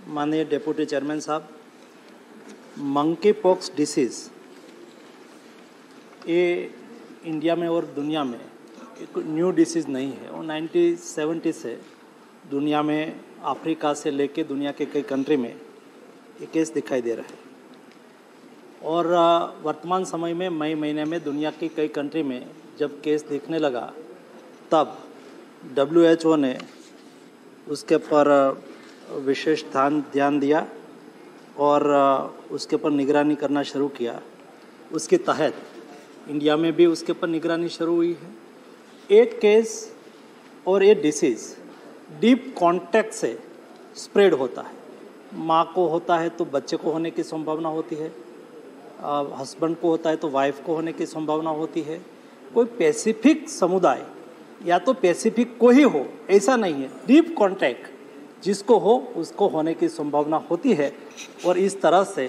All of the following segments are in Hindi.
माननीय डेप्यूटी चेयरमैन साहब, मंकी पॉक्स डिसीज़ ये इंडिया में और दुनिया में एक न्यू डिसीज़ नहीं है। और 1970 से दुनिया में अफ्रीका से लेके दुनिया के कई कंट्री में ये केस दिखाई दे रहा है। और वर्तमान समय में मई महीने में दुनिया की कई कंट्री में जब केस दिखने लगा तब WHO ने उसके पर विशेष ध्यान दिया और उसके पर निगरानी करना शुरू किया। उसके तहत इंडिया में भी उसके पर निगरानी शुरू हुई है। एक केस और ये डिसीज़ डीप कॉन्टैक्ट से स्प्रेड होता है। माँ को होता है तो बच्चे को होने की संभावना होती है, हस्बैंड को होता है तो वाइफ को होने की संभावना होती है। कोई स्पेसिफिक समुदाय या तो स्पेसिफिक को ही हो ऐसा नहीं है, डीप कॉन्टैक्ट जिसको हो उसको होने की संभावना होती है। और इस तरह से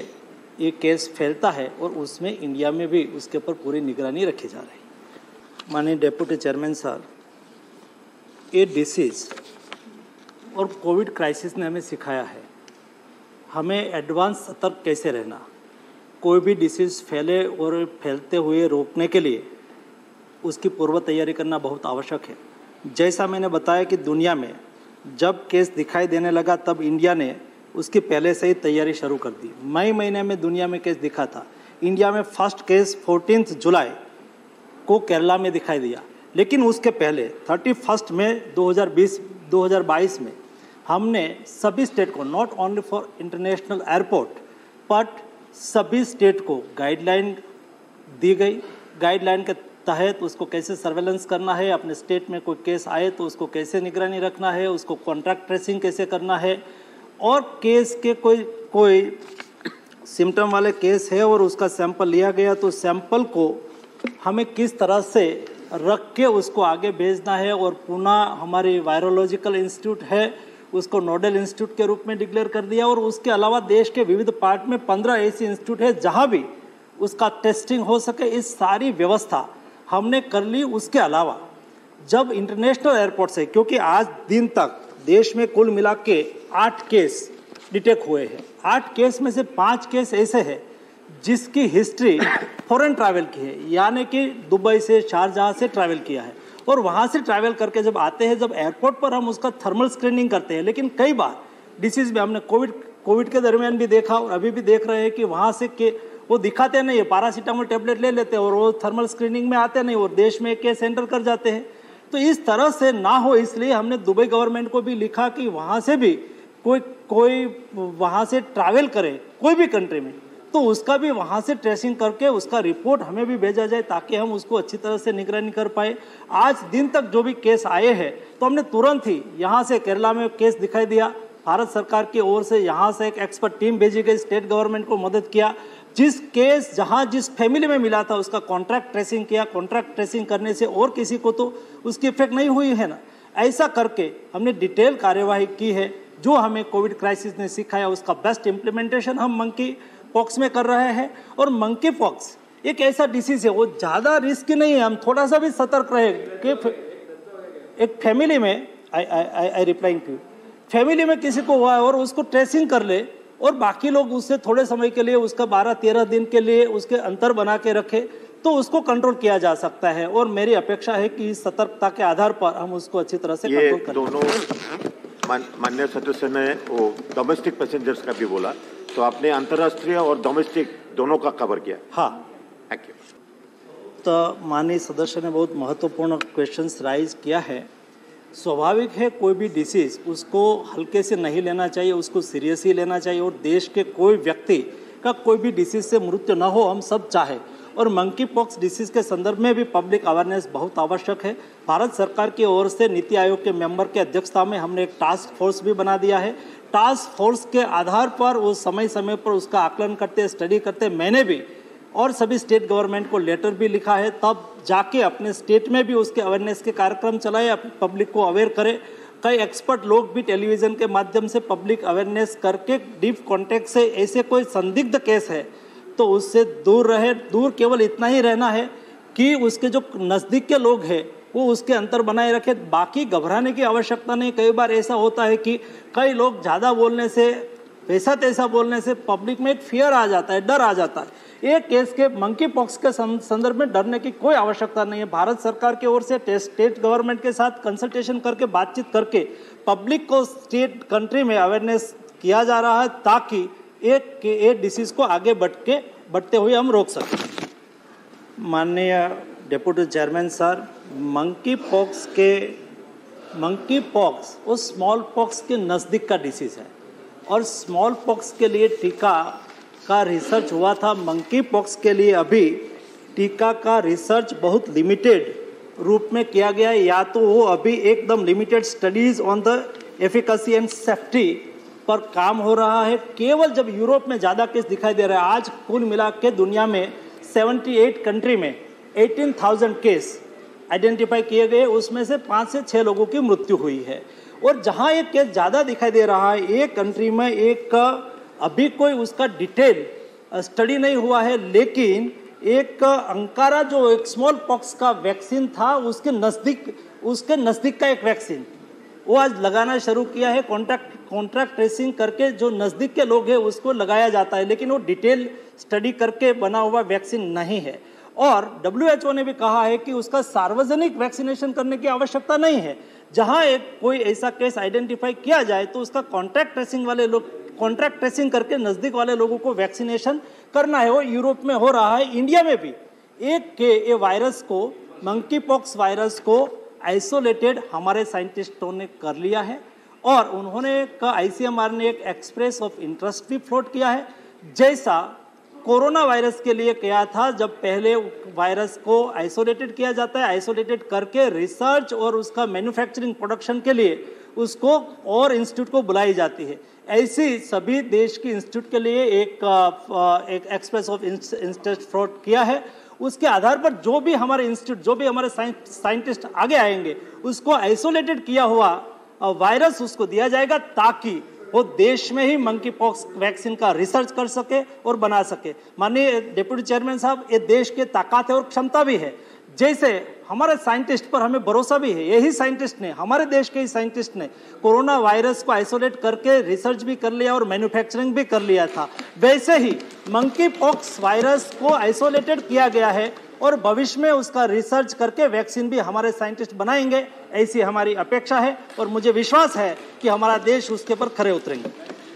ये केस फैलता है और उसमें इंडिया में भी उसके ऊपर पूरी निगरानी रखी जा रही है। माननीय डेप्यूटी चेयरमैन सर, ये डिसीज़ और कोविड क्राइसिस ने हमें सिखाया है हमें एडवांस सतर्क कैसे रहना। कोई भी डिसीज़ फैले और फैलते हुए रोकने के लिए उसकी पूर्व तैयारी करना बहुत आवश्यक है। जैसा मैंने बताया कि दुनिया में जब केस दिखाई देने लगा तब इंडिया ने उसकी पहले से ही तैयारी शुरू कर दी। मई महीने में दुनिया में केस दिखा था। इंडिया में फर्स्ट केस 14 जुलाई को केरला में दिखाई दिया, लेकिन उसके पहले 31 मई 2022 में हमने सभी स्टेट को, not only for international airport but सभी स्टेट को गाइडलाइन दी गई। गाइडलाइन के तहत उसको कैसे सर्वेलेंस करना है, अपने स्टेट में कोई केस आए तो उसको कैसे निगरानी रखना है, उसको कॉन्ट्रैक्ट ट्रेसिंग कैसे करना है, और केस के कोई सिम्टम वाले केस है और उसका सैंपल लिया गया तो सैंपल को हमें किस तरह से रख के उसको आगे भेजना है। और पुणे हमारी वायरोलॉजिकल इंस्टीट्यूट है, उसको नोडल इंस्टीट्यूट के रूप में डिक्लेयर कर दिया। और उसके अलावा देश के विविध पार्ट में 15 ऐसी इंस्टीट्यूट है जहाँ भी उसका टेस्टिंग हो सके। इस सारी व्यवस्था हमने कर ली। उसके अलावा जब इंटरनेशनल एयरपोर्ट से, क्योंकि आज दिन तक देश में कुल मिला के 8 केस डिटेक्ट हुए हैं, 8 केस में से 5 केस ऐसे हैं जिसकी हिस्ट्री फॉरेन ट्रैवल की है, यानी कि दुबई से, शारजाह से ट्रैवल किया है। और वहाँ से ट्रैवल करके जब आते हैं, जब एयरपोर्ट पर हम उसका थर्मल स्क्रीनिंग करते हैं। लेकिन कई बार डिसीज़ में हमने कोविड के दरमियान भी देखा और अभी भी देख रहे हैं कि वहाँ से वो दिखाते नहीं है, पैरासीटामोल टेबलेट ले लेते हैं और वो थर्मल स्क्रीनिंग में आते नहीं और देश में केस एंटर कर जाते हैं। तो इस तरह से ना हो, इसलिए हमने दुबई गवर्नमेंट को भी लिखा कि वहाँ से भी कोई वहाँ से ट्रैवल करे कोई भी कंट्री में तो उसका भी वहाँ से ट्रेसिंग करके उसका रिपोर्ट हमें भी भेजा जाए ताकि हम उसको अच्छी तरह से निगरानी कर पाए। आज दिन तक जो भी केस आए हैं तो हमने तुरंत ही यहाँ से केरला में केस दिखाई दिया, भारत सरकार की ओर से यहाँ से एक एक्सपर्ट टीम भेजी गई, स्टेट गवर्नमेंट को मदद किया। जिस केस जहाँ जिस फैमिली में मिला था उसका कॉन्ट्रैक्ट ट्रेसिंग किया। कॉन्ट्रैक्ट ट्रेसिंग करने से और किसी को तो उसकी इफेक्ट नहीं हुई है ना। ऐसा करके हमने डिटेल कार्यवाही की है। जो हमें कोविड क्राइसिस ने सिखाया उसका बेस्ट इम्प्लीमेंटेशन हम मंकी पॉक्स में कर रहे हैं। और मंकी पॉक्स एक ऐसा डिसीज है, वो ज़्यादा रिस्क नहीं है, हम थोड़ा सा भी सतर्क रहे कि एक फैमिली में आई रिप्लाइंग टू फैमिली में किसी को हुआ है और उसको ट्रेसिंग कर ले और बाकी लोग उससे थोड़े समय के लिए उसका 12-13 दिन के लिए उसके अंतर बना के रखे तो उसको कंट्रोल किया जा सकता है। और मेरी अपेक्षा है कि इस सतर्कता के आधार पर हम उसको अच्छी तरह से कंट्रोल करें। दोनों माननीय सदस्य ने वो डोमेस्टिक पैसेंजर्स का भी बोला, तो आपने अंतर्राष्ट्रीय और डोमेस्टिक दोनों का कवर किया। हाँ, थैंक यू। तो माननीय सदस्य ने बहुत महत्वपूर्ण क्वेश्चंस राइज किया है। स्वाभाविक है कोई भी डिसीज़ उसको हल्के से नहीं लेना चाहिए, उसको सीरियस ही लेना चाहिए। और देश के कोई व्यक्ति का कोई भी डिसीज़ से मृत्यु न हो, हम सब चाहे। और मंकी पॉक्स डिसीज़ के संदर्भ में भी पब्लिक अवेयरनेस बहुत आवश्यक है। भारत सरकार की ओर से नीति आयोग के मेंबर के अध्यक्षता में हमने एक टास्क फोर्स भी बना दिया है। टास्क फोर्स के आधार पर वो समय समय पर उसका आकलन करते, स्टडी करते। मैंने भी और सभी स्टेट गवर्नमेंट को लेटर भी लिखा है, तब जाके अपने स्टेट में भी उसके अवेयरनेस के कार्यक्रम चलाए, पब्लिक को अवेयर करें। कई एक्सपर्ट लोग भी टेलीविज़न के माध्यम से पब्लिक अवेयरनेस करके डीप कॉन्टेक्ट से ऐसे कोई संदिग्ध केस है तो उससे दूर रहे। दूर केवल इतना ही रहना है कि उसके जो नज़दीक के लोग हैं वो उसके अंतर बनाए रखे, बाकी घबराने की आवश्यकता नहीं। कई बार ऐसा होता है कि कई लोग ज़्यादा बोलने से वैसा तैसा बोलने से पब्लिक में एक फियर आ जाता है, डर आ जाता है। एक केस के मंकी पॉक्स के संदर्भ में डरने की कोई आवश्यकता नहीं है। भारत सरकार की ओर से स्टेट गवर्नमेंट के साथ कंसल्टेशन करके बातचीत करके पब्लिक को स्टेट कंट्री में अवेयरनेस किया जा रहा है ताकि एक डिसीज को आगे बढ़ते हुए हम रोक सकें। माननीय deputy chairman sir, monkey pox उस स्मॉल पॉक्स के नज़दीक का डिसीज है और स्मॉल पॉक्स के लिए टीका का रिसर्च हुआ था। मंकी पॉक्स के लिए अभी टीका का रिसर्च बहुत लिमिटेड रूप में किया गया है, या तो वो अभी एकदम limited studies on the efficacy and safety पर काम हो रहा है। केवल जब यूरोप में ज़्यादा केस दिखाई दे रहा है, आज कुल मिला के दुनिया में 78 कंट्री में 18,000 केस आइडेंटिफाई किए गए, उसमें से 5 से 6 लोगों की मृत्यु हुई है। और जहां एक केस ज़्यादा दिखाई दे रहा है, एक कंट्री में अभी कोई उसका डिटेल स्टडी नहीं हुआ है, लेकिन एक अंकारा जो एक स्मॉल पॉक्स का वैक्सीन था उसके नज़दीक का एक वैक्सीन वो आज लगाना शुरू किया है। कॉन्ट्रैक्ट ट्रेसिंग करके जो नज़दीक के लोग हैं उसको लगाया जाता है, लेकिन वो डिटेल स्टडी करके बना हुआ वैक्सीन नहीं है। और WHO ने भी कहा है कि उसका सार्वजनिक वैक्सीनेशन करने की आवश्यकता नहीं है। जहां कोई ऐसा केस आइडेंटिफाई किया जाए तो उसका कॉन्ट्रैक्ट ट्रेसिंग करके नज़दीक वाले लोगों को वैक्सीनेशन करना है। वो यूरोप में हो रहा है, इंडिया में भी ये वायरस को, मंकी पॉक्स वायरस को आइसोलेटेड हमारे साइंटिस्टों ने कर लिया है और उन्होंने ICMR ने एक एक्सप्रेस ऑफ इंटरेस्ट भी फ्लोट किया है, जैसा कोरोना वायरस के लिए किया था। जब पहले वायरस को आइसोलेटेड किया जाता है, आइसोलेटेड करके रिसर्च और उसका मैन्युफैक्चरिंग प्रोडक्शन के लिए उसको और इंस्टीट्यूट को बुलाई जाती है। ऐसी सभी देश की इंस्टीट्यूट के लिए एक एक्सप्रेस ऑफ इंटरेस्ट फ्लोट किया है। उसके आधार पर जो भी हमारे इंस्टीट्यूट, जो भी हमारे साइंटिस्ट आगे आएंगे, उसको आइसोलेटेड किया हुआ वायरस उसको दिया जाएगा ताकि वो देश में ही मंकी पॉक्स वैक्सीन का रिसर्च कर सके और बना सके। माननीय डिप्टी चेयरमैन साहब, ये देश के ताकत है और क्षमता भी है। जैसे हमारे साइंटिस्ट पर हमें भरोसा भी है, यही साइंटिस्ट ने, हमारे देश के ही साइंटिस्ट ने कोरोना वायरस को आइसोलेट करके रिसर्च भी कर लिया और मैन्युफैक्चरिंग भी कर लिया था, वैसे ही मंकी पॉक्स वायरस को आइसोलेटेड किया गया है और भविष्य में उसका रिसर्च करके वैक्सीन भी हमारे साइंटिस्ट बनाएंगे, ऐसी हमारी अपेक्षा है और मुझे विश्वास है कि हमारा देश उसके पर खरे उतरेंगे।